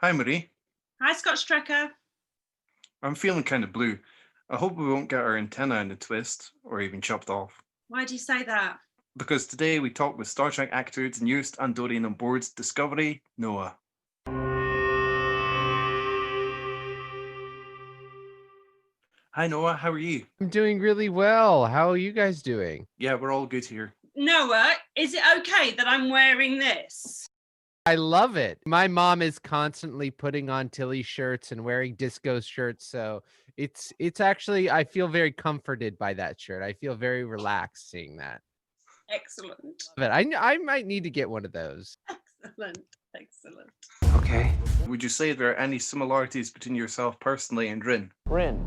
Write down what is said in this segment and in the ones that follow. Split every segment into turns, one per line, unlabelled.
Hi, Marie.
Hi, Scotch Trekker.
I'm feeling kind of blue. I hope we won't get our antenna in a twist or even chopped off.
Why do you say that?
Because today we talk with Star Trek actor's newest Andorian on board's Discovery, Noah. Hi, Noah. How are you?
I'm doing really well. How are you guys doing?
Yeah, we're all good here.
Noah, is it okay that I'm wearing this?
I love it. My mom is constantly putting on Tilly shirts and wearing disco shirts, so it's actually I feel very comforted by that shirt. I feel very relaxed seeing that.
Excellent.
But I might need to get one of those.
Excellent. Excellent.
Okay.
Would you say there are any similarities between yourself personally and Rin?
Rin.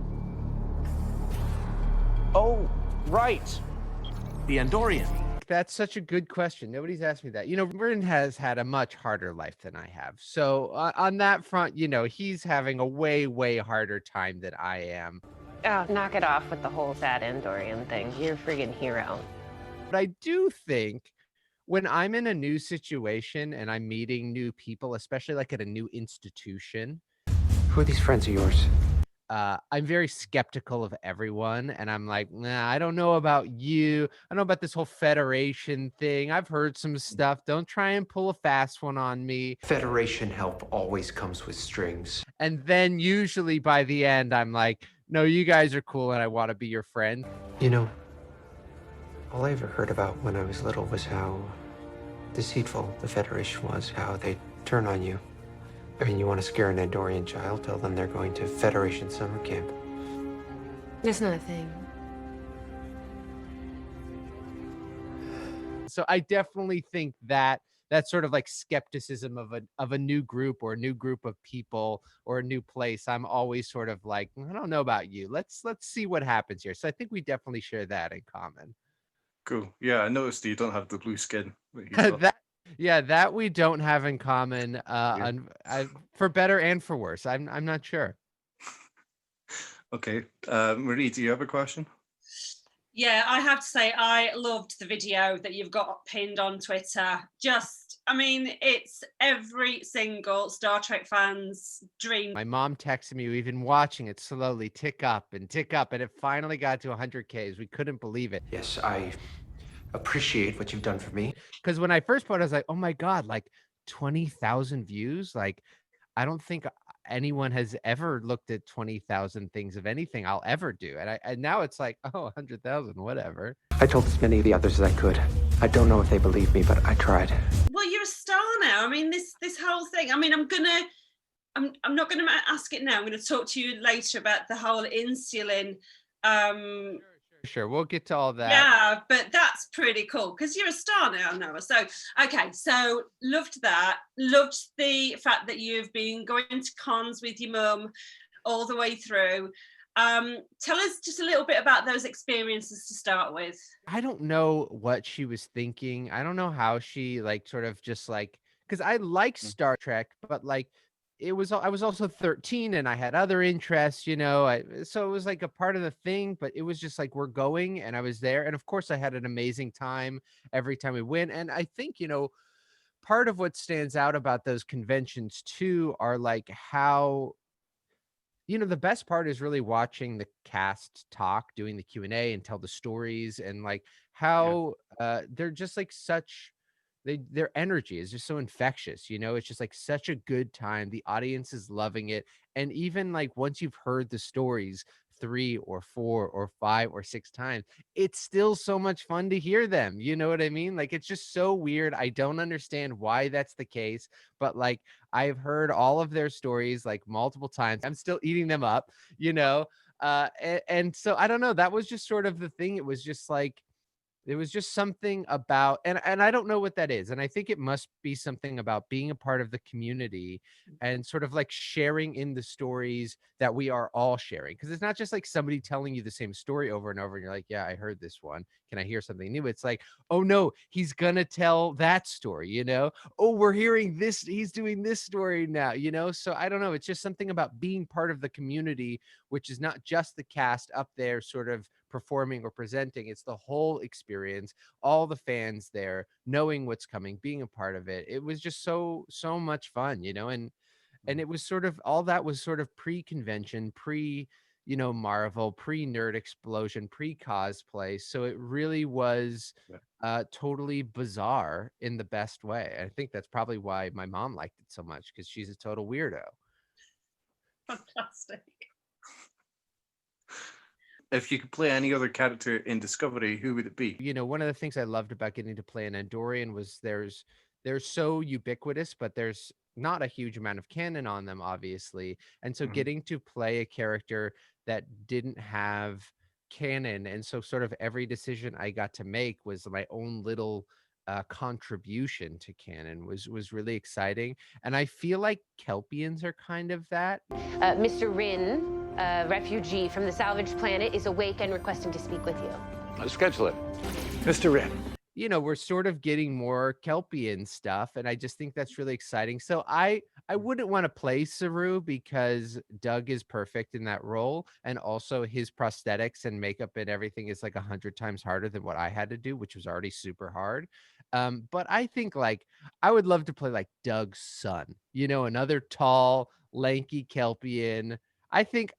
Oh, right. The Andorian.
That's such a good question. Nobody's asked me that. Vern has had a much harder life than I have. So on that front, he's having a way, way harder time than I am.
Oh, knock it off with the whole sad Andorian thing. You're a friggin' hero.
But I do think when I'm in a new situation and I'm meeting new people, especially like at a new institution,
Who are these friends of yours?
I'm very skeptical of everyone. And I'm like, nah, I don't know about you. I don't know about this whole Federation thing. I've heard some stuff. Don't try and pull a fast one on me.
Federation help always comes with strings.
And then usually by the end, I'm like, no, you guys are cool and I want to be your friend.
You know, all I ever heard about when I was little was how deceitful the Federation was, how they turn on you. I mean, you want to scare an Andorian child, tell them they're going to Federation summer camp.
That's not a thing.
So I definitely think that that sort of like skepticism of a new group or a new group of people or a new place, I'm always sort of like, I don't know about you. Let's see what happens here. So I think we definitely share that in common.
Cool. Yeah, I noticed you don't have the blue skin that he's got.
That yeah, that we don't have in common,
Yeah.
for better and for worse. I'm not sure.
Okay. Marie, do you have a question?
Yeah, I have to say, I loved the video that you've got pinned on Twitter. It's every single Star Trek fan's dream.
My mom texted me, we've been watching it slowly tick up, and it finally got to 100Ks. We couldn't believe it.
Yes, I appreciate what you've done for me.
Because when I first put it, I was like, oh my God, like 20,000 views. Like, I don't think anyone has ever looked at 20,000 things of anything I'll ever do. And now it's like, oh, 100,000, whatever.
I told as many of the others as I could. I don't know if they believe me, but I tried.
Well, you're a star now. I mean, this whole thing. I mean, I'm not gonna ask it now. I'm gonna talk to you later about the whole insulin.
Sure. We'll get to all that.
Yeah, but that's pretty cool because you're a star now, Noah. So, okay, so loved that. Loved the fact that you've been going to cons with your mum all the way through. Tell us just a little bit about those experiences to start with.
I don't know what she was thinking. I don't know how she like sort of just like, because I like Star Trek, but like I was also 13 and I had other interests, so it was like a part of the thing, but it was just like we're going and I was there. And of course I had an amazing time every time we went. And I think, part of what stands out about those conventions too are like how the best part is really watching the cast talk, doing the Q&A and tell the stories and like
Yeah.
how they're just like their energy is just so infectious, it's just like such a good time. The audience is loving it. And even like once you've heard the stories 3 or 4 or 5 or 6 times, it's still so much fun to hear them. You know what I mean? Like it's just so weird. I don't understand why that's the case, but like I've heard all of their stories like multiple times. I'm still eating them up, and so I don't know. That was just sort of the thing. It was just like there was just something about and I don't know what that is, and I think it must be something about being a part of the community and sort of like sharing in the stories that we are all sharing, because it's not just like somebody telling you the same story over and over and you're like, yeah, I heard this one. Can I hear something new? It's like, oh no, he's gonna tell that story, oh, we're hearing this, he's doing this story now, so I don't know, it's just something about being part of the community, which is not just the cast up there sort of performing or presenting. It's the whole experience, all the fans there, knowing what's coming, being a part of it. It was just so much fun, and And it was sort of all that was sort of pre-convention, Marvel, pre-nerd explosion, pre-cosplay. So it really was totally bizarre in the best way. I think that's probably why my mom liked it so much, because she's a total weirdo.
Fantastic.
If you could play any other character in Discovery, who would it be?
One of the things I loved about getting to play an Andorian was they're so ubiquitous, but there's not a huge amount of canon on them, obviously. And so getting to play a character that didn't have canon, and so sort of every decision I got to make was my own little contribution to canon was really exciting. And I feel like Kelpians are kind of that.
Mr. Rin, a refugee from the salvaged planet, is awake and requesting to speak with you.
Let's schedule it. Mr. Rin.
We're sort of getting more Kelpian stuff, and I just think that's really exciting. So I wouldn't want to play Saru, because Doug is perfect in that role, and also his prosthetics and makeup and everything is like 100 times harder than what I had to do, which was already super hard. But I think like I would love to play like Doug's son, another tall, lanky Kelpian. I think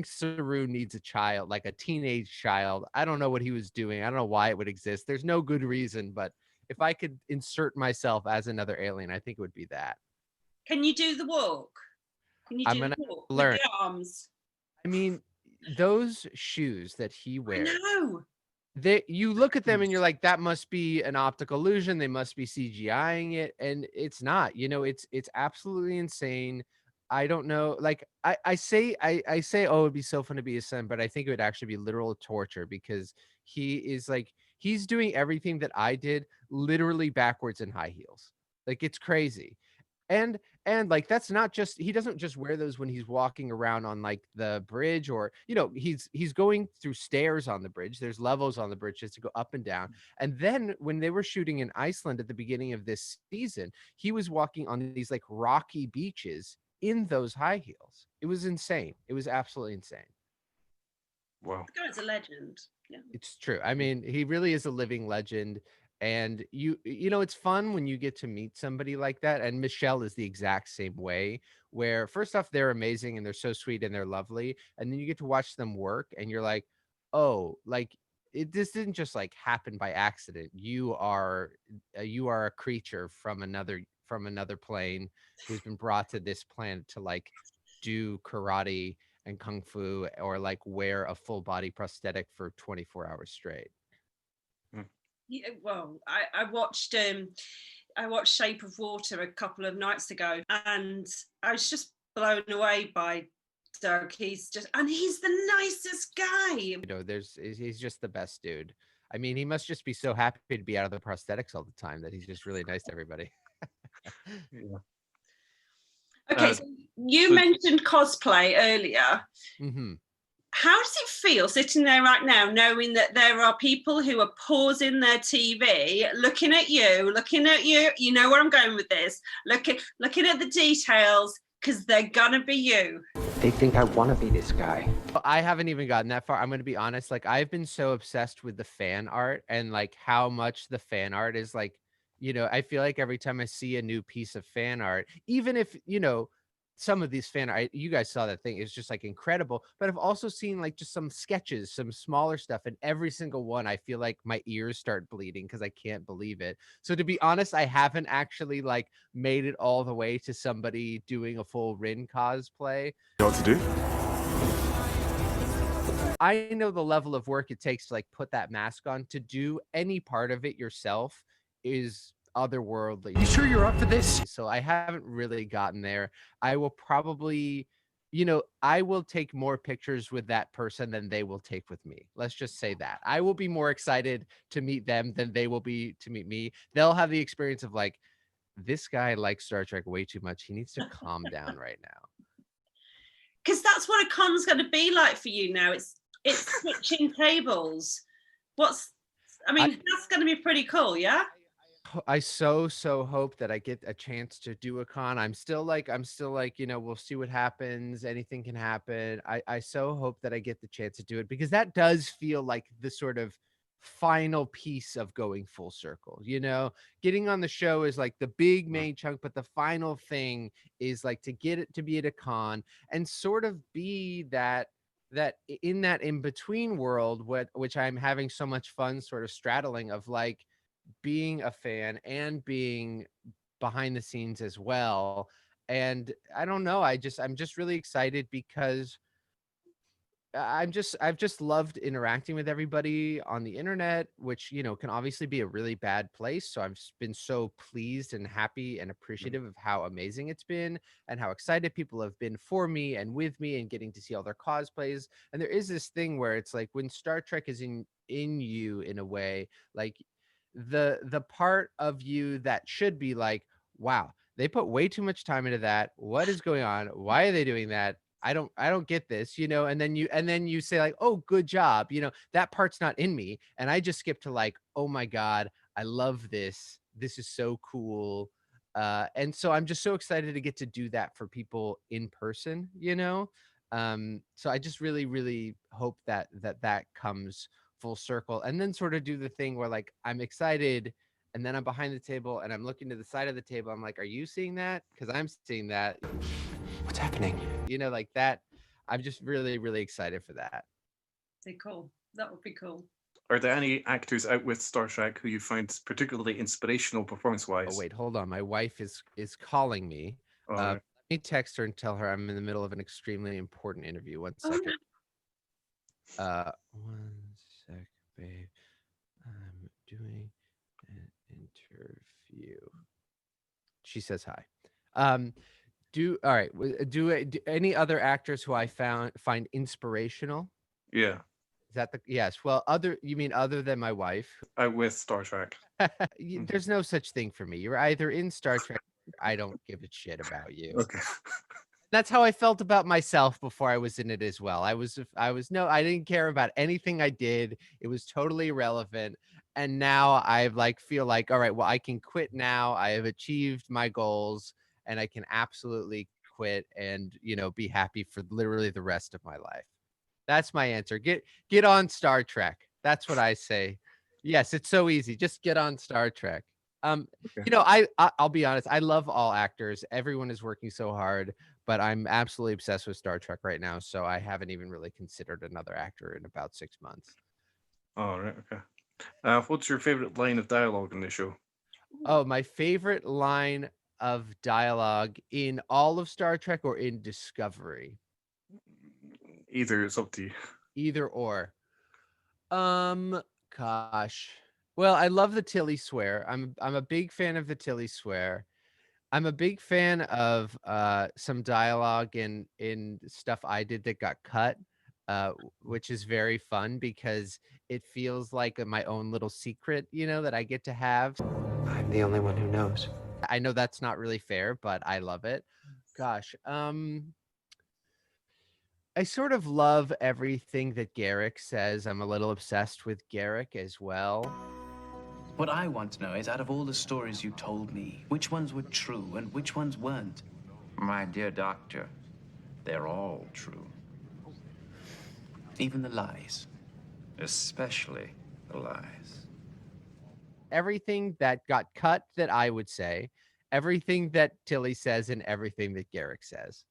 Saru needs a child, like a teenage child. I don't know what he was doing. I don't know why it would exist. There's no good reason, but if I could insert myself as another alien, I think it would be that.
Can you do the walk? Can you do
I'm gonna
the walk
learn.
with the arms?
I mean, those shoes that he wears,
No.
you look at them and you're like, that must be an optical illusion. They must be CGIing it, and it's not. It's absolutely insane. I don't know. Like I say, oh, it'd be so fun to be his son, but I think it would actually be literal torture, because he's doing everything that I did literally backwards in high heels. Like, it's crazy. And like, that's not just, he doesn't just wear those when he's walking around on like the bridge, or he's going through stairs on the bridge. There's levels on the bridge just to go up and down. And then when they were shooting in Iceland at the beginning of this season, he was walking on these like rocky beaches in those high heels. It was insane. It was absolutely insane.
Wow.
The guy's a legend. Yeah.
It's true. I mean, he really is a living legend. And it's fun when you get to meet somebody like that. And Michelle is the exact same way, where first off, they're amazing and they're so sweet and they're lovely. And then you get to watch them work and you're like, oh, like this didn't just like happen by accident. You are a creature from another plane who's been brought to this planet to like do karate and kung fu, or like wear a full body prosthetic for 24 hours straight.
Yeah, well, I watched Shape of Water a couple of nights ago, and I was just blown away by Doug. He's the nicest guy.
He's just the best dude. I mean, he must just be so happy to be out of the prosthetics all the time that he's just really nice to everybody.
Yeah.
Okay, so you mentioned cosplay earlier.
Mm-hmm.
How does it feel sitting there right now, knowing that there are people who are pausing their TV, looking at you, you know where I'm going with this, looking at the details, because they're gonna be you.
They think I want to be this guy.
I haven't even gotten that far. I'm going to be honest. Like, I've been so obsessed with the fan art and like how much the fan art is like, I feel like every time I see a new piece of fan art, even if, some of these fan art, you guys saw that thing, it's just like incredible, but I've also seen like just some sketches, some smaller stuff, and every single one I feel like my ears start bleeding because I can't believe it. So to be honest, I haven't actually like made it all the way to somebody doing a full Rin cosplay.
You know what to do?
I know the level of work it takes to like put that mask on. To do any part of it yourself is otherworldly.
You sure you're up for this?
So I haven't really gotten there. I will probably, I will take more pictures with that person than they will take with me. Let's just say that. I will be more excited to meet them than they will be to meet me. They'll have the experience of like, this guy likes Star Trek way too much. He needs to calm down right now.
Because that's what a con's going to be like for you now. It's switching tables. That's going to be pretty cool, yeah?
I so hope that I get a chance to do a con. I'm still like, we'll see what happens. Anything can happen. I so hope that I get the chance to do it, because that does feel like the sort of final piece of going full circle. Getting on the show is like the big main chunk, but the final thing is like to get it to be at a con and sort of be that in that in between world, which I'm having so much fun sort of straddling of like being a fan and being behind the scenes as well. And I don't know, I'm just really excited because I've just loved interacting with everybody on the internet, which, can obviously be a really bad place. So I've been so pleased and happy and appreciative of how amazing it's been and how excited people have been for me and with me and getting to see all their cosplays. And there is this thing where it's like when Star Trek is in you in a way, like the part of you that should be like, wow, they put way too much time into that. What is going on? Why are they doing that? I don't get this, and then you say like, oh, good job. That part's not in me. And I just skip to like, oh my God, I love this. This is so cool. And so I'm just so excited to get to do that for people in person. So I just really, really hope that comes full circle and then sort of do the thing where like I'm excited and then I'm behind the table and I'm looking to the side of the table. I'm like, are you seeing that? Because I'm seeing that.
What's happening?
Like that. I'm just really, really excited for that.
Be cool. That would be cool.
Are there any actors out with Star Trek who you find particularly inspirational performance-wise?
Oh, wait, hold on. My wife is calling me.
All
Let
right.
me text her and tell her I'm in the middle of an extremely important interview. 1 second. 1 sec, babe. I'm doing an interview. She says hi. Do any other actors who I find inspirational?
Yeah,
Is that yes? Well, you mean other than my wife?
out with Star Trek.
There's no such thing for me. You're either in Star Trek. I don't give a shit about you.
Okay.
That's how I felt about myself before I was in it as well. I I didn't care about anything I did. It was totally irrelevant. And now I like feel like, all right, well, I can quit now. I have achieved my goals and I can absolutely quit and, be happy for literally the rest of my life. That's my answer. Get on Star Trek. That's what I say. Yes, it's so easy. Just get on Star Trek.
Okay.
I'll be honest. I love all actors. Everyone is working so hard, but I'm absolutely obsessed with Star Trek right now. So I haven't even really considered another actor in about 6 months.
All right. Okay. What's your favorite line of dialogue in the show?
Oh, my favorite line of dialogue in all of Star Trek or in Discovery?
Either, it's up to you.
Either or. Gosh. Well, I love the Tilly swear. I'm a big fan of the Tilly swear. I'm a big fan of some dialogue in stuff I did that got cut, which is very fun because it feels like my own little secret, that I get to have.
I'm the only one who knows.
I know that's not really fair, but I love it. Gosh, I sort of love everything that Garrick says. I'm a little obsessed with Garrick as well.
What I want to know is, out of all the stories you told me, which ones were true and which ones weren't?
My dear doctor, they're all true.
Even the lies.
Especially the lies.
Everything that got cut that I would say, everything that Tilly says, and everything that Garrick says.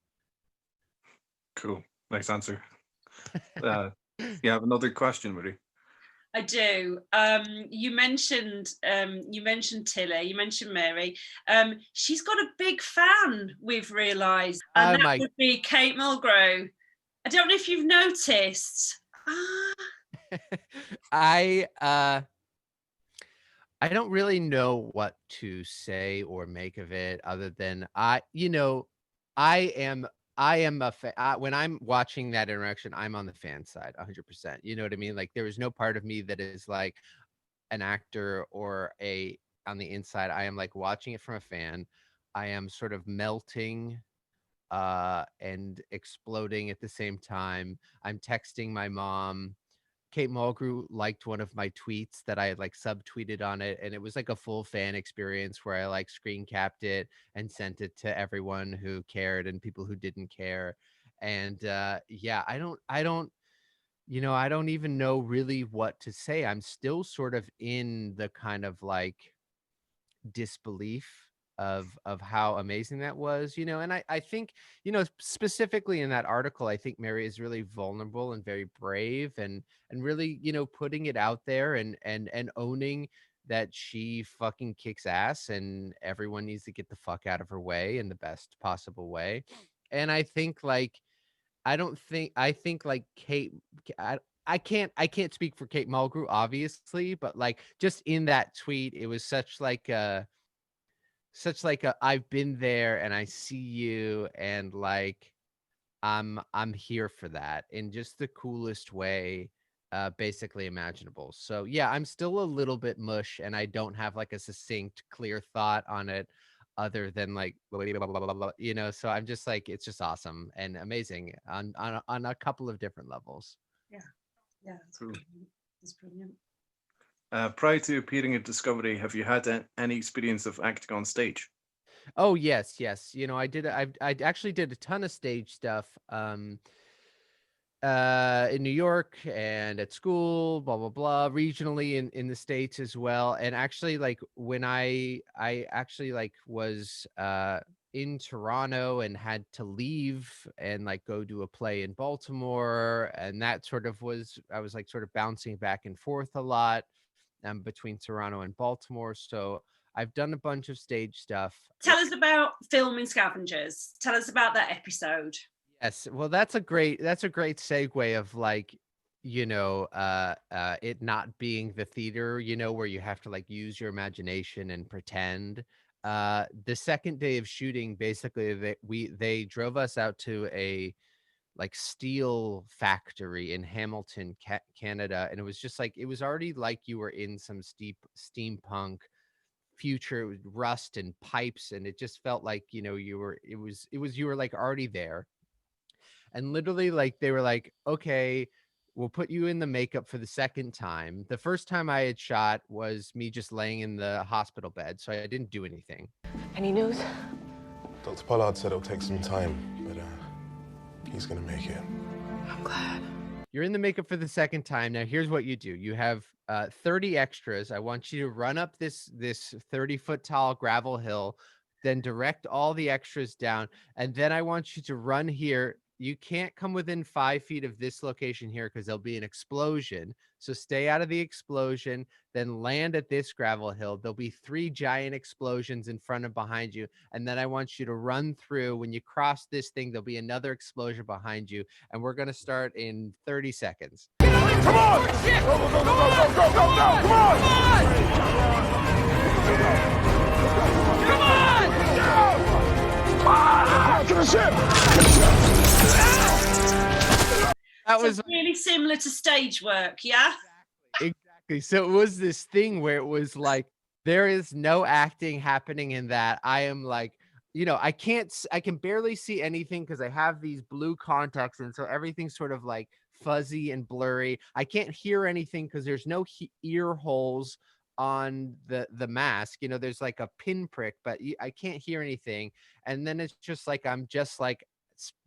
Cool. Nice answer. You have another question, Marie?
I do. You mentioned Tilly, you mentioned Mary. She's got a big fan, we've realised, and that would be Kate Mulgrew. I don't know if you've noticed.
I don't really know what to say or make of it other than I am a fan. When I'm watching that interaction, I'm on the fan side 100%. You know what I mean? Like there is no part of me that is like an actor or on the inside. I am like watching it from a fan. I am sort of melting and exploding at the same time. I'm texting my mom. Kate Mulgrew liked one of my tweets that I had like subtweeted on it, and it was like a full fan experience where I like screen capped it and sent it to everyone who cared and people who didn't care. And yeah, I don't You know, I don't even know really what to say. I'm still sort of in the kind of like disbelief of how amazing that was, you know. And I think, you know, specifically in that article, I think Mary is really vulnerable and very brave, and really, you know, putting it out there, and owning that she fucking kicks ass and everyone needs to get the fuck out of her way in the best possible way. And I think like I think like I can't speak for Kate Mulgrew, obviously, but like just in that tweet, it was such like a I've been there and I see you, and like I'm here for that in just the coolest way basically imaginable. So yeah, I'm still a little bit mush, and I don't have like a succinct clear thought on it other than like blah, blah, blah, blah, blah, blah, you know. So I'm just like, it's just awesome and amazing on a couple of different levels.
Yeah, it's
Cool.
brilliant. It's brilliant.
Prior to appearing at Discovery, have you had any experience of acting on stage?
Oh yes, yes. You know, I actually did a ton of stage stuff in New York and at school, blah blah blah, regionally in the States as well. And actually, like when I actually like was in Toronto and had to leave and like go do a play in Baltimore, and that sort of was, I was like sort of bouncing back and forth a lot between Toronto and Baltimore. So I've done a bunch of stage stuff.
Tell us about filming Scavengers. Tell us about that episode.
Yes, well, that's a great segue of like, you know, it not being the theater, you know, where you have to like use your imagination and pretend. The second day of shooting, basically, they drove us out to a like steel factory in Hamilton, Canada, and it was just like, it was already like you were in some steampunk future with rust and pipes, and it just felt like, you know, you were like already there. And literally, like, they were like, okay, we'll put you in the makeup for the second time. The first time I had shot was me just laying in the hospital bed, so I didn't do anything.
Any news?
Dr. Pollard said it'll take some time, but he's gonna make it.
I'm glad.
You're in the makeup for the second time. Now, here's what you do. You have 30 extras. I want you to run up this 30-foot tall gravel hill, then direct all the extras down, and then I want you to run here. You can't come within 5 feet of this location here because there'll be an explosion. So stay out of the explosion, then land at this gravel hill. There'll be 3 giant explosions in front and behind you. And then I want you to run through. When you cross this thing, there'll be another explosion behind you. And we're going to start in 30 seconds.
Come on! Go, go, go, go, go, go, go, go! Come on! Come on! To the ship!
That
So
was
really similar to stage work, yeah?
exactly. So it was this thing where it was like, there is no acting happening in that. I am like, you know, I can barely see anything because I have these blue contacts, and so everything's sort of like fuzzy and blurry. I can't hear anything because there's no ear holes on the mask. You know, there's like a pinprick, but I can't hear anything. And then it's just like, I'm just like,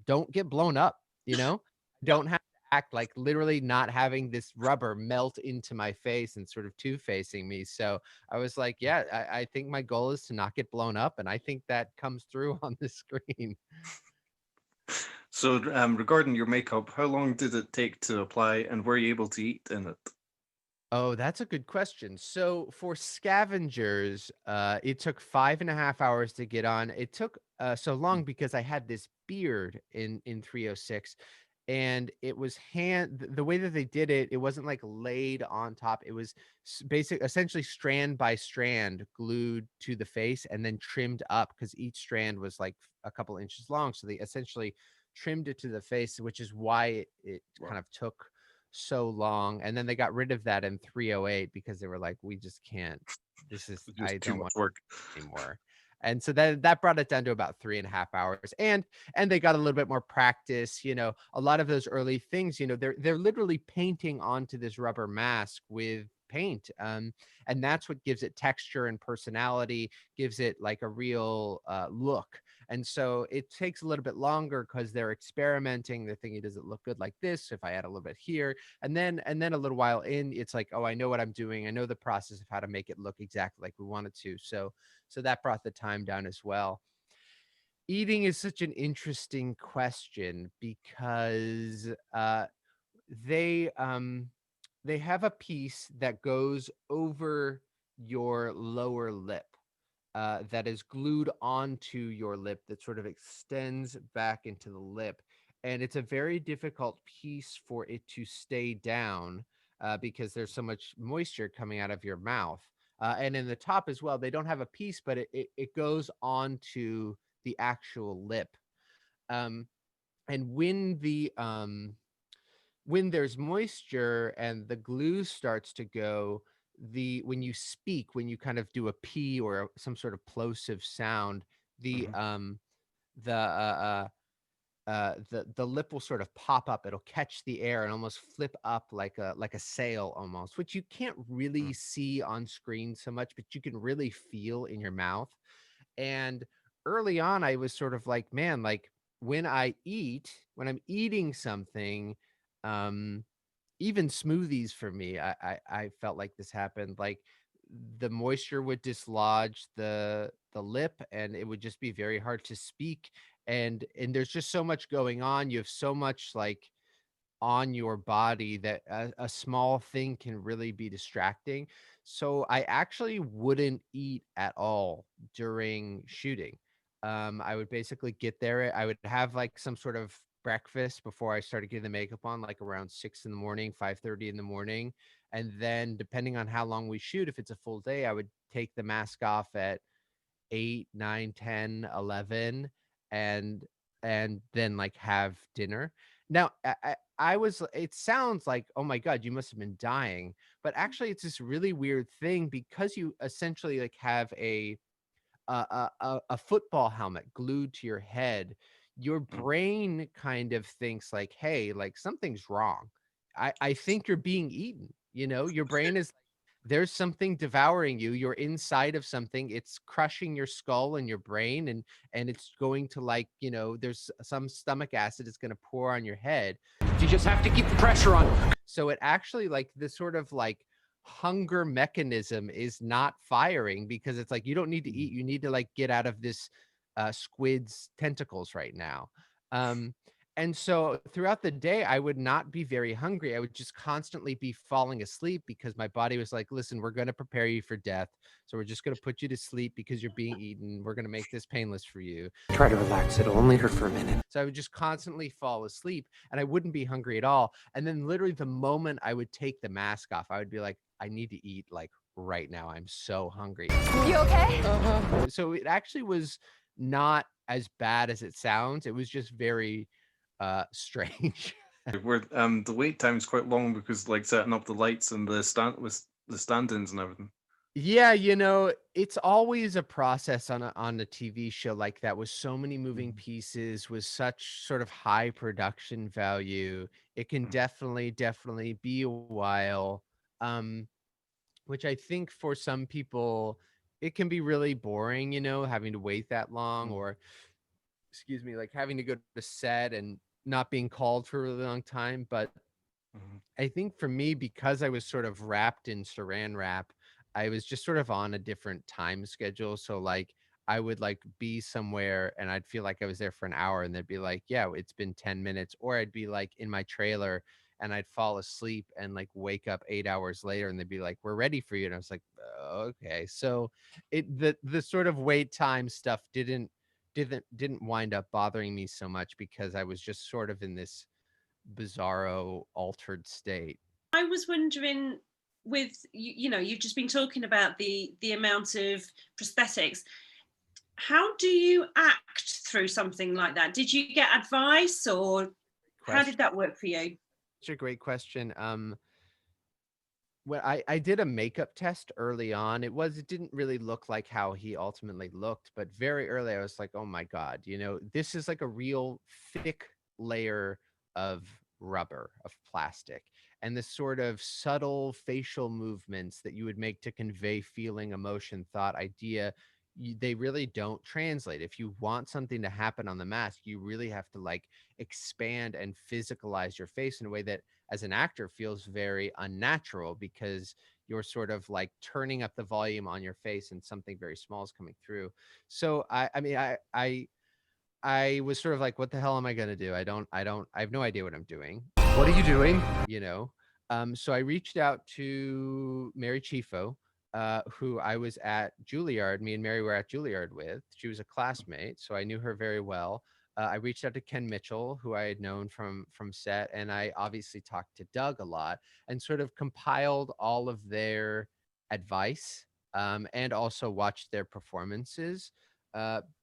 don't get blown up, you know? Don't have to act like literally not having this rubber melt into my face and sort of two-facing me. So I was like, yeah, I think my goal is to not get blown up, and I think that comes through on the screen.
So, regarding your makeup, how long did it take to apply, and were you able to eat in it?
Oh, that's a good question. So for Scavengers, it took 5.5 hours to get on. It took so long because I had this beard in 306, and it was the way that they did it, it wasn't like laid on top. It was essentially strand by strand glued to the face and then trimmed up, because each strand was like a couple inches long. So they essentially trimmed it to the face, which is why it kind of took so long. And then they got rid of that in 308 because they were like, we just can't, I
Too
don't
much
want
work.
anymore. And so that brought it down to about 3.5 hours. And they got a little bit more practice. You know, a lot of those early things, you know, they're literally painting onto this rubber mask with paint. And that's what gives it texture and personality, gives it like a real look. And so it takes a little bit longer because they're experimenting. They're thinking, does it look good like this if I add a little bit here? And then a little while in, it's like, oh, I know what I'm doing. I know the process of how to make it look exactly like we want it to. So that brought the time down as well. Eating is such an interesting question because they have a piece that goes over your lower lip that is glued onto your lip that sort of extends back into the lip. And it's a very difficult piece for it to stay down because there's so much moisture coming out of your mouth. And in the top as well, they don't have a piece, but it goes onto the actual lip. And when there's moisture and the glue starts to go, when you speak, when you kind of do a P or some sort of plosive sound, the lip will sort of pop up. It'll catch the air and almost flip up like a sail almost, which you can't really see on screen so much, but you can really feel in your mouth. And early on, I was sort of like, man, like when I'm eating something, even smoothies for me, I felt like this happened. Like the moisture would dislodge the lip and it would just be very hard to speak. And there's just so much going on. You have so much like on your body that a small thing can really be distracting. So I actually wouldn't eat at all during shooting. I would basically get there. I would have like some sort of breakfast before I started getting the makeup on, like around 6 in the morning, 5:30 in the morning. And then depending on how long we shoot, if it's a full day, I would take the mask off at 8, 9, 10, 11, and then like have dinner. Now, it sounds like, oh my God, you must have been dying. But actually, it's this really weird thing because you essentially like have a football helmet glued to your head. Your brain kind of thinks like, hey, like something's wrong. I think you're being eaten. Your brain is, there's something devouring you. You're inside of something. It's crushing your skull and your brain, and it's going to like, there's some stomach acid is going to pour on your head. You just have to keep the pressure on. So it actually like this sort of like hunger mechanism is not firing because it's like, you don't need to eat. You need to like get out of this squid's tentacles right now. And so throughout the day, I would not be very hungry. I would just constantly be falling asleep because my body was like, listen, we're going to prepare you for death. So we're just going to put you to sleep because you're being eaten. We're going to make this painless for you.
Try to relax. It'll only hurt for a minute.
So I would just constantly fall asleep and I wouldn't be hungry at all. And then literally the moment I would take the mask off, I would be like, I need to eat like right now. I'm so hungry.
You okay?
So it actually was not as bad as it sounds. It was just very strange.
Where the wait time is quite long because like setting up the lights and the stand-ins and everything.
Yeah, it's always a process on a TV show like that with so many moving pieces, with such sort of high production value. It can definitely be a while. Which I think for some people it can be really boring, having to wait that long, or excuse me, like having to go to set and not being called for a really long time. But I think for me, because I was sort of wrapped in saran wrap, I was just sort of on a different time schedule. So like I would like be somewhere and I'd feel like I was there for an hour and they'd be like, yeah, it's been 10 minutes. Or I'd be like in my trailer and I'd fall asleep and like wake up 8 hours later and they'd be like, we're ready for you. And I was like, okay. So the sort of wait time stuff didn't wind up bothering me so much because I was just sort of in this bizarro altered state.
I was wondering, with you've just been talking about the amount of prosthetics. How do you act through something like that? Did you get advice, or how did that work for you?
Such a great question. When I did a makeup test early on, it didn't really look like how he ultimately looked, but very early I was like, oh my God, this is like a real thick layer of rubber, of plastic, and the sort of subtle facial movements that you would make to convey feeling, emotion, thought, idea, they really don't translate. If you want something to happen on the mask, you really have to like expand and physicalize your face in a way that as an actor feels very unnatural, because you're sort of like turning up the volume on your face and something very small is coming through. So I mean, I was sort of like, what the hell am I going to do? I have no idea what I'm doing.
What are you doing?
You know? So I reached out to Mary Chifo, who I was at Juilliard. Me and Mary were at Juilliard with. She was a classmate, so I knew her very well. I reached out to Ken Mitchell, who I had known from set, and I obviously talked to Doug a lot, and sort of compiled all of their advice, and also watched their performances,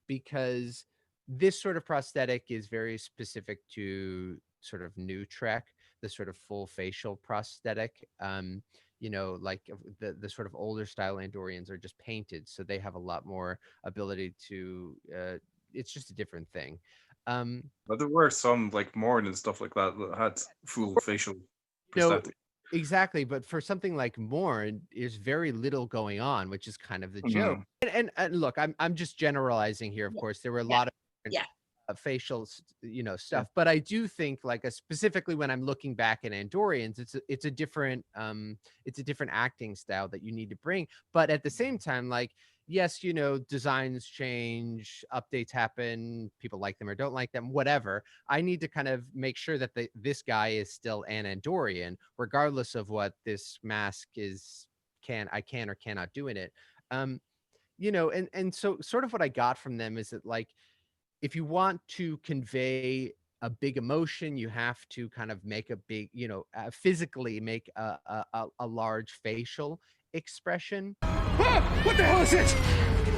because this sort of prosthetic is very specific to sort of new Trek, the sort of full facial prosthetic. You know, like the sort of older style Andorians are just painted, so they have a lot more ability to. It's just a different thing.
But there were some like Morn and stuff like that had full facial
No,
prosthetic.
exactly. But for something like Morn, there's very little going on, which is kind of the joke. And look, I'm just generalizing here. Of course, there were a lot of different, facial, stuff. But I do think, like, specifically when I'm looking back at Andorians, it's a different acting style that you need to bring. But at the same time, like, yes, designs change, updates happen, people like them or don't like them, whatever. I need to kind of make sure that this guy is still an Andorian, regardless of what this mask is. I can or cannot do in it. And so sort of what I got from them is that, like, if you want to convey a big emotion, you have to kind of make a big, physically make a large facial expression.
Ah! What the hell is it?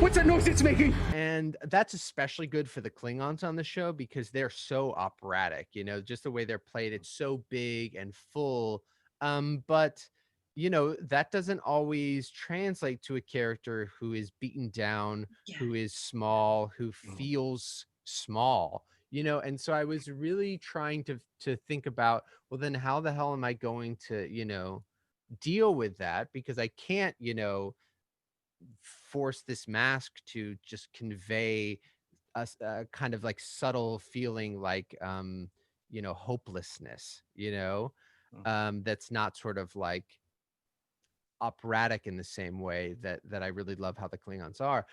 What's that noise it's making?
And that's especially good for the Klingons on the show, because they're so operatic, just the way they're played. It's so big and full. But that doesn't always translate to a character who is beaten down, who is small, who feels small, and so I was really trying to think about, well, then how the hell am I going to, deal with that? Because I can't, force this mask to just convey a kind of like subtle feeling, like hopelessness, that's not sort of like operatic in the same way that I really love how the Klingons are.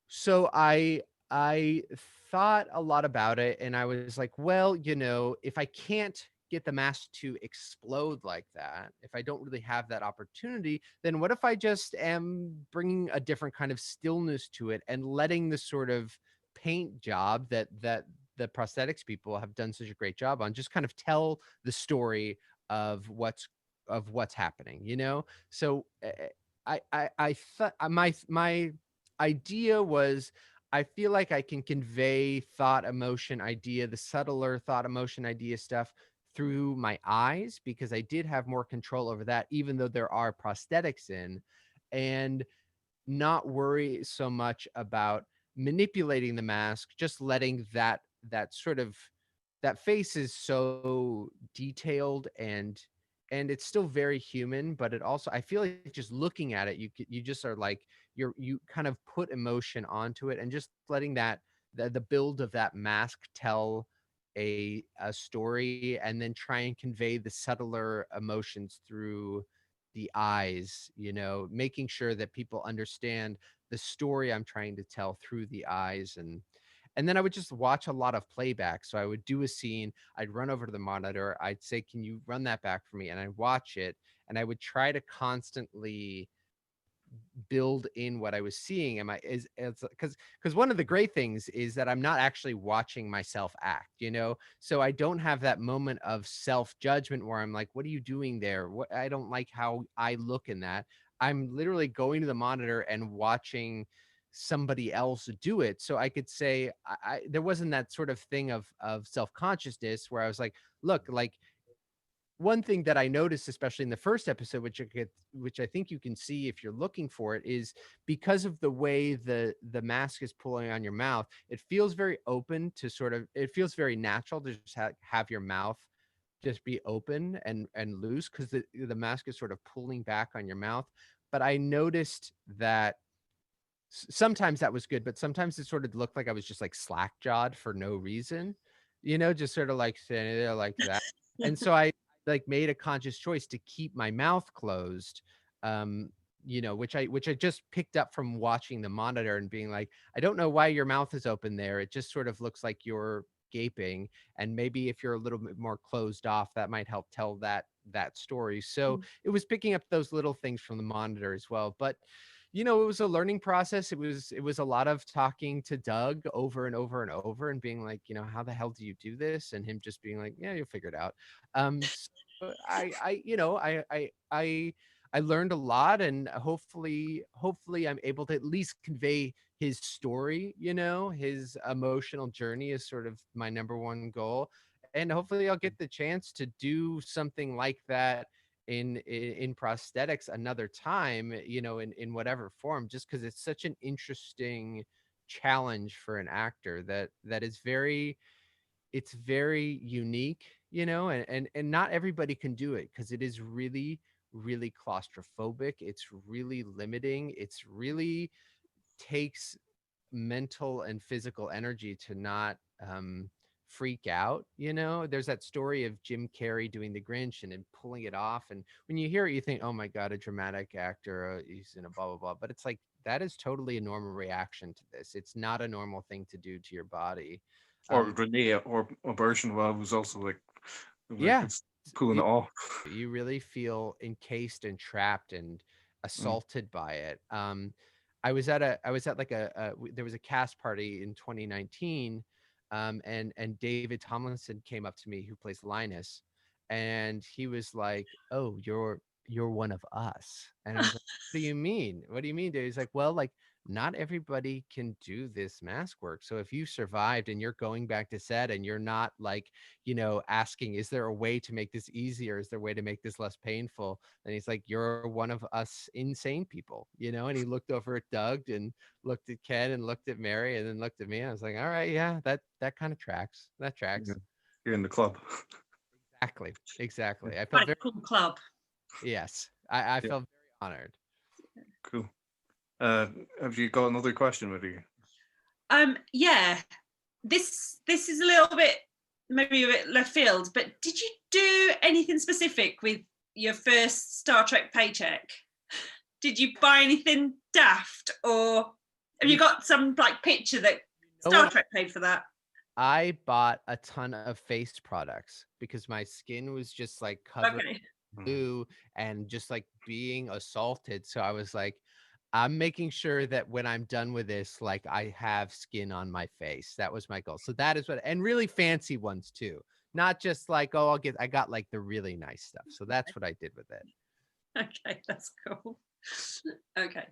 So I thought a lot about it, and I was like, well, if I can't get the mask to explode like that, if I don't really have that opportunity, then what if I just am bringing a different kind of stillness to it and letting the sort of paint job that the prosthetics people have done such a great job on just kind of tell the story of what's happening, So I thought my idea was, I feel like I can convey thought, emotion, idea, the subtler thought, emotion, idea stuff through my eyes, because I did have more control over that, even though there are prosthetics in, and not worry so much about manipulating the mask, just letting that sort of, that face is so detailed, and it's still very human, but it also, I feel like just looking at it, you just are like, you kind of put emotion onto it, and just letting that the build of that mask tell a story, and then try and convey the subtler emotions through the eyes, making sure that people understand the story I'm trying to tell through the eyes. And then I would just watch a lot of playback. So I would do a scene, I'd run over to the monitor, I'd say, can you run that back for me? And I'd watch it, and I would try to constantly build in what I was seeing. Because one of the great things is that I'm not actually watching myself act, so I don't have that moment of self-judgment where I'm like, what are you doing there? I don't like how I look in that. I'm literally going to the monitor and watching somebody else do it, so I could say, there wasn't that sort of thing of self-consciousness where I was like, look, like, one thing that I noticed, especially in the first episode, which I think you can see if you're looking for it, is because of the way the mask is pulling on your mouth, it feels very open to sort of, it feels very natural to just have your mouth just be open and loose, because the mask is sort of pulling back on your mouth. But I noticed that sometimes that was good, but sometimes it sort of looked like I was just like slack jawed for no reason, just sort of like standing there like that. And so I like made a conscious choice to keep my mouth closed, um, which I just picked up from watching the monitor and being like, I don't know why your mouth is open there. It just sort of looks like you're gaping. And maybe if you're a little bit more closed off, that might help tell that story. So it was picking up those little things from the monitor as well. But it was a learning process. It was a lot of talking to Doug over and over and over and being like, how the hell do you do this? And him just being like, yeah, you'll figure it out. So I learned a lot, and hopefully I'm able to at least convey his story, his emotional journey is sort of my number one goal. And hopefully I'll get the chance to do something like that in prosthetics another time, in whatever form, just because it's such an interesting challenge for an actor that is it's very unique, and not everybody can do it because it is really, really claustrophobic. It's really limiting. It's really takes mental and physical energy to not freak out. There's that story of Jim Carrey doing the Grinch and then pulling it off, and when you hear it you think, oh my god, a dramatic actor, he's in a blah blah blah, but it's like that is totally a normal reaction to this. It's not a normal thing to do to your body.
Or Renee or Bergenois was also like
Yeah,
it's pulling it
you,
off.
you really feel encased and trapped and assaulted by it. I was at like there was a cast party in 2019, and David Tomlinson came up to me, who plays Linus, and he was like, "Oh, you're one of us," and I was like, "What do you mean? What do you mean, Dave?" He's like, "Well, like not everybody can do this mask work. So if you survived and you're going back to set and you're not like, asking, is there a way to make this easier? Is there a way to make this less painful?" And he's like, "You're one of us insane people," and he looked over at Doug and looked at Ken and looked at Mary and then looked at me. I was like, all right, yeah, that kind of tracks. That tracks.
Yeah. You're in the club.
Exactly. I felt
Quite
very,
a cool club.
yes, I
Yeah.
felt very honored.
Cool. Have you got another question with you?
Yeah, this is a little bit, maybe a bit left field, but did you do anything specific with your first Star Trek paycheck? Did you buy anything daft, or have you got some like picture that Star Trek paid for that?
I bought a ton of face products because my skin was just like covered in blue and just like being assaulted. So I was like, I'm making sure that when I'm done with this, like I have skin on my face. That was my goal. So that is and really fancy ones too. Not just like, oh, I got like the really nice stuff. So that's what I did with it.
Okay, that's cool. Okay.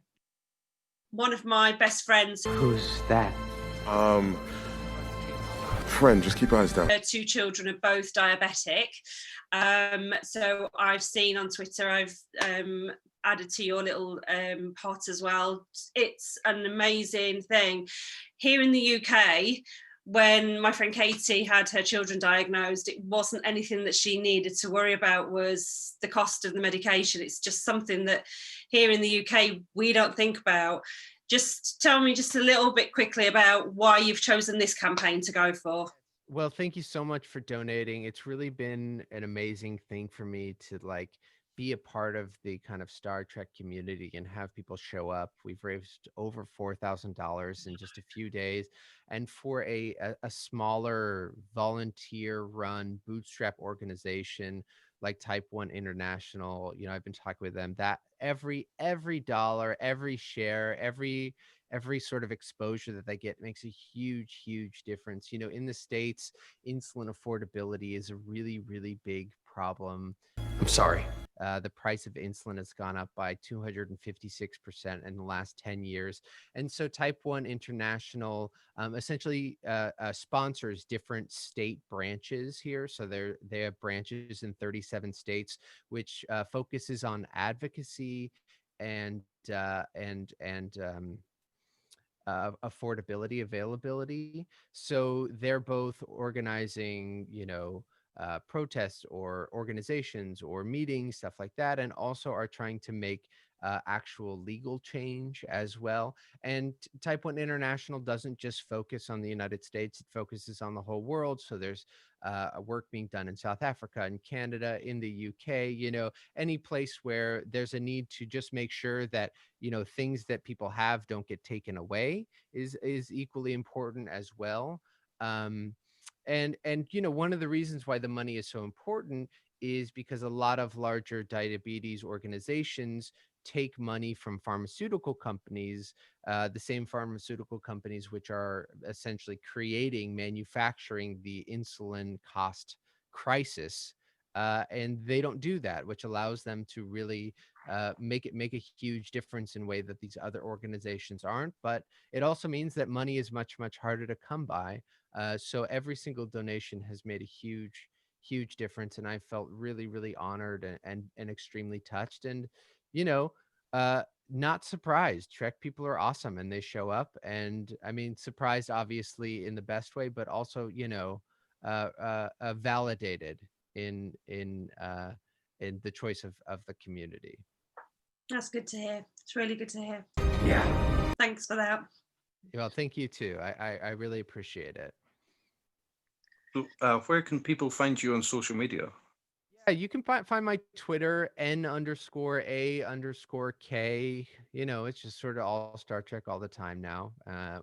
One of my best friends.
Who's that?
Friend, just keep eyes down.
Her two children are both diabetic. So I've seen on Twitter, I've added to your little pot as well. It's an amazing thing. Here in the UK, when my friend Katie had her children diagnosed, it wasn't anything that she needed to worry about was the cost of the medication. It's just something that here in the UK, we don't think about. Just tell me just a little bit quickly about why you've chosen this campaign to go for.
Well, thank you so much for donating. It's really been an amazing thing for me to like be a part of the kind of Star Trek community and have people show up. We've raised over $4,000 in just a few days. And for a smaller volunteer-run bootstrap organization like Type 1 International, I've been talking with them, that every dollar, every share, every sort of exposure that they get makes a huge difference. In the States, insulin affordability is a really, really big problem.
I'm sorry.
The price of insulin has gone up by 256% in the last 10 years. And so Type 1 International essentially sponsors different state branches here. So they have branches in 37 states, which focuses on advocacy and affordability, availability. So they're both organizing, protests or organizations or meetings, stuff like that, and also are trying to make actual legal change as well. And Type 1 International doesn't just focus on the United States, it focuses on the whole world. So there's work being done in South Africa and Canada, in the UK, any place where there's a need to just make sure that, things that people have don't get taken away is equally important as well. And one of the reasons why the money is so important is because a lot of larger diabetes organizations take money from pharmaceutical companies, the same pharmaceutical companies which are essentially manufacturing the insulin cost crisis. And they don't do that, which allows them to really make a huge difference in a way that these other organizations aren't. But it also means that money is much, much harder to come by. So every single donation has made a huge difference. And I felt really, really honored and extremely touched. And, not surprised. Trek people are awesome and they show up. And I mean, surprised, obviously, in the best way, but also, validated in the choice of the community.
That's good to hear. It's really good to hear.
Yeah.
Thanks for that.
Well, thank you too. I really appreciate it.
So, where can people find you on social media?
Yeah, you can find my Twitter, N_A_K. It's just sort of all Star Trek all the time now,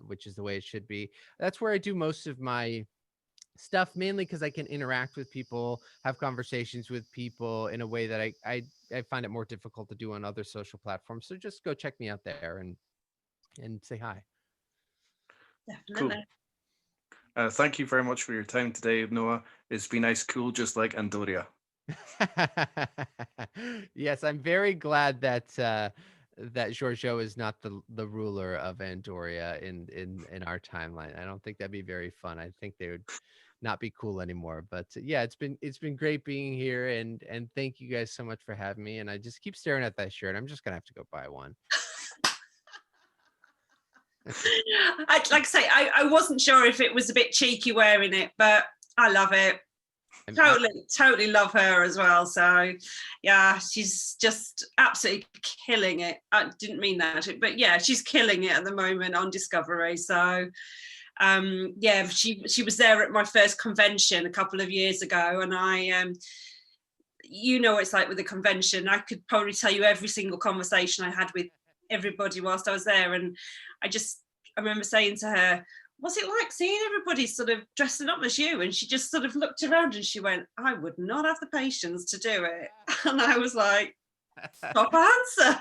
which is the way it should be. That's where I do most of my stuff, mainly because I can interact with people, have conversations with people in a way that I find it more difficult to do on other social platforms. So just go check me out there and say hi.
Definitely.
Cool. Thank you very much for your time today, Noah. It's been nice, cool, just like Andoria.
Yes, I'm very glad that Giorgio is not the ruler of Andoria in our timeline. I don't think that'd be very fun. I think they would not be cool anymore. But yeah, it's been great being here, and thank you guys so much for having me. And I just keep staring at that shirt. I'm just gonna have to go buy one.
Like I say, I wasn't sure if it was a bit cheeky wearing it, but I love it. Totally love her as well. So yeah, she's just absolutely killing it. I didn't mean that, but yeah, she's killing it at the moment on Discovery. So yeah, she was there at my first convention a couple of years ago, and I it's like with a convention, I could probably tell you every single conversation I had with everybody whilst I was there. And I remember saying to her, what's it like seeing everybody sort of dressing up as you? And she just sort of looked around and she went, I would not have the patience to do it. And I was like, top answer.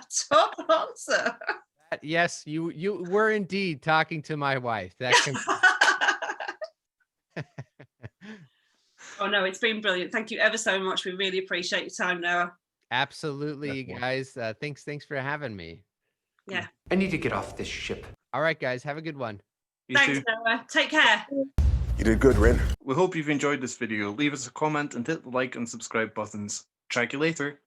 Yes, you were indeed talking to my wife.
Oh no, it's been brilliant. Thank you ever so much. We really appreciate your time, Noah.
Absolutely, guys. Thanks for having me.
Yeah.
I need to get off this ship.
All right, guys. Have a good one.
Thanks, Noah. Take care.
You did good, Rin.
We hope you've enjoyed this video. Leave us a comment and hit the like and subscribe buttons. Track you later.